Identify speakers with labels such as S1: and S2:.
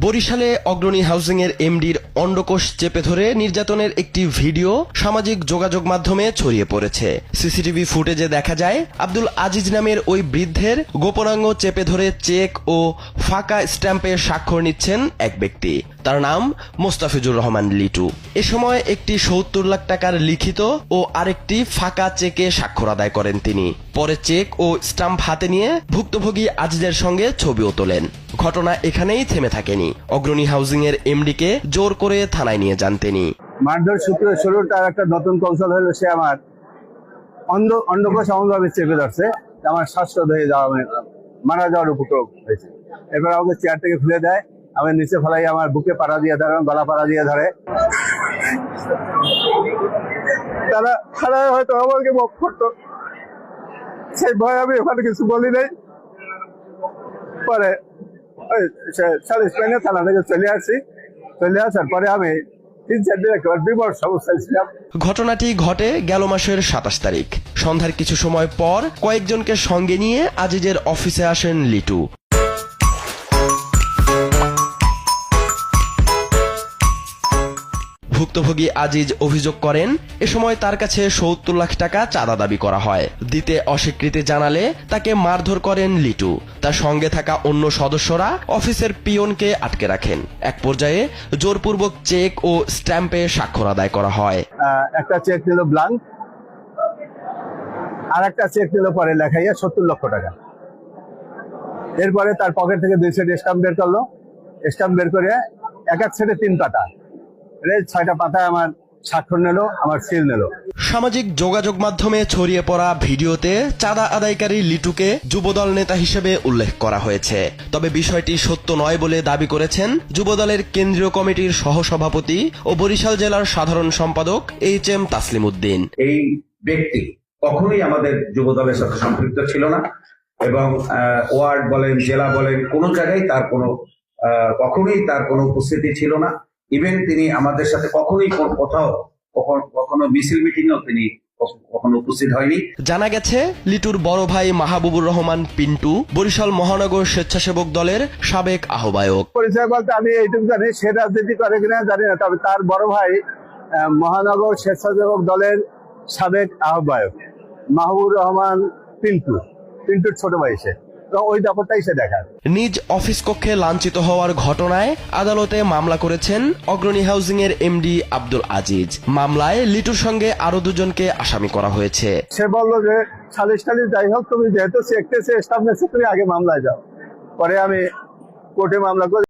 S1: বরিশালে অগ্রণী হাউজিং এর এমডির অন্ডকোষ চেপে ধরে নির্যাতনের একটি ভিডিও সামাজিক যোগাযোগ মাধ্যমে ছড়িয়ে পড়েছে। সিসিটিভি ফুটেজে দেখা যায় আব্দুল আজিজ নামের ওই বৃদ্ধের গোপনাঙ্গ চেপে ধরে চেক ও ফাঁকা স্ট্যাম্পে স্বাক্ষর নিচ্ছেন এক ব্যক্তি। তার নাম মোস্তাফিজুর রহমান লিটু। এ সময় একটি ৭০ লাখ টাকার লিখিত ও আরেকটি ফাঁকা চেকে স্বাক্ষর আদায় করেন তিনি। পরে চেক ও স্ট্যাম্প হাতে নিয়ে ভুক্তভোগী আজিজের সঙ্গে ছবিও তোলেন। ঘটনা এখানেই থেমে থাকেনি। অগ্রণী হাউজিং এর এমডিকে জোর করে থানায় নিয়ে যান তিনি।
S2: মারধর সূত্রে শুরু তার একটা নতুন কৌশল হলো, সে আমার অন্ডকোষ এমনভাবে চেপে ধরছে আমার শ্বাসরোধ হয়ে যাওয়া, মারা যাওয়ার উপক্রম হয়েছে। এরপর আমাকে চেয়ার থেকে ফেলে দেয়, আমি নিচে ফেলাই, আমার বুকে পাড়া দিয়ে ধরে, গলা পাড়া দিয়ে ধরে। তারা হয়তো আমাকে বক করতো, সেই ভয় আমি ওখানে কিছু বলি নাই। পরে সালিশ পেনে থানা থেকে চলে আসার পরে আমি ৩-৪ দিন একেবারে বিমর্ষ অবস্থায় ছিলাম।
S1: ঘটনাটি ঘটে গেল মাসের ২৭ তারিখ। সন্ধ্যার কিছু সময় পর কয়েকজনকে সঙ্গে নিয়ে আজিজের অফিসে আসেন লিটু। ভুক্তভোগী আজিজ অভিযোগ করেন, এ সময় তার কাছে ৭০ লাখ টাকা চাঁদা দাবি করা হয়। দিতে অস্বীকৃতি জানালে তাকে মারধর করেন লিটু। তার সঙ্গে থাকা অন্য সদস্যরা অফিসের পিয়নকে আটকে রাখেন। এক পর্যায়ে জোরপূর্বক চেক ও স্ট্যাম্পে স্বাক্ষর আদায় করা হয়।
S2: একটা চেক নিল ব্লাঙ্ক, আর একটা চেক নিল পরে লেখাইয়া ৭০ লক্ষ টাকা। এরপরে তার পকেট থেকে ২ সেট স্ট্যাম্প বের করলো। স্ট্যাম্প বের করে এক সেটে ৩ পাতা, ৬টা পাতায় আমার স্বাক্ষর নিল, আমার সিল নিল।
S1: সামাজিক যোগাযোগ মাধ্যমে ছড়িয়ে পড়া ভিডিওতে চাঁদা আদায়কারী লিটুকে যুবদল নেতা হিসেবে উল্লেখ করা হয়েছে। তবে বিষয়টি সত্য নয় বলে দাবি করেছেন যুবদলের কেন্দ্রীয় কমিটির সহসভাপতি ও বরিশাল জেলার সাধারণ সম্পাদক HM তাসলিম উদ্দিন।
S3: এই ব্যক্তি কখনোই আমাদের যুবদলের সাথে সম্পৃক্ত ছিল না এবং ওয়ার্ড বলেন, জেলা বলেন, কোনো জায়গায় তার কখনোই তার কোনো উপস্থিতি ছিল না। ইভেন তিনি আমাদের সাথে কখনোই কখনো মিছিল মিটিংও তিনি কখনো উপস্থিত হয়নি।
S1: জানা গেছে লিটুর বড় ভাই মাহবুবুর রহমান পিন্টু বরিশাল মহানগর স্বেচ্ছাসেবক দলের সাবেক আহ্বায়ক।
S2: পরিচয় বলতে আমি এইটুকু জানি, সে রাজনীতি করে কিনা জানি না, তবে তার বড় ভাই মহানগর স্বেচ্ছাসেবক দলের সাবেক আহ্বায়ক মাহবুবুর রহমান পিন্টুর ছোট ভাই। ওই ব্যাপারটাই সে দেখায়।
S1: নিজ অফিস কক্ষে লাঞ্ছিত হওয়ার ঘটনায় আদালতে মামলা করেছেন অগ্রণী হাউজিং এর এমডি আব্দুল আজিজ। মামলায় লিটুর সঙ্গে আরো 2 জনকে আসামি করা হয়েছে।
S2: সে বললো যে সালিশ যাই হোক, তুমি যেহেতু চেকতেছে স্টাফ নেছে, তুমি আগে মামলায় যাও। পরে আমি কোর্টে মামলা করি।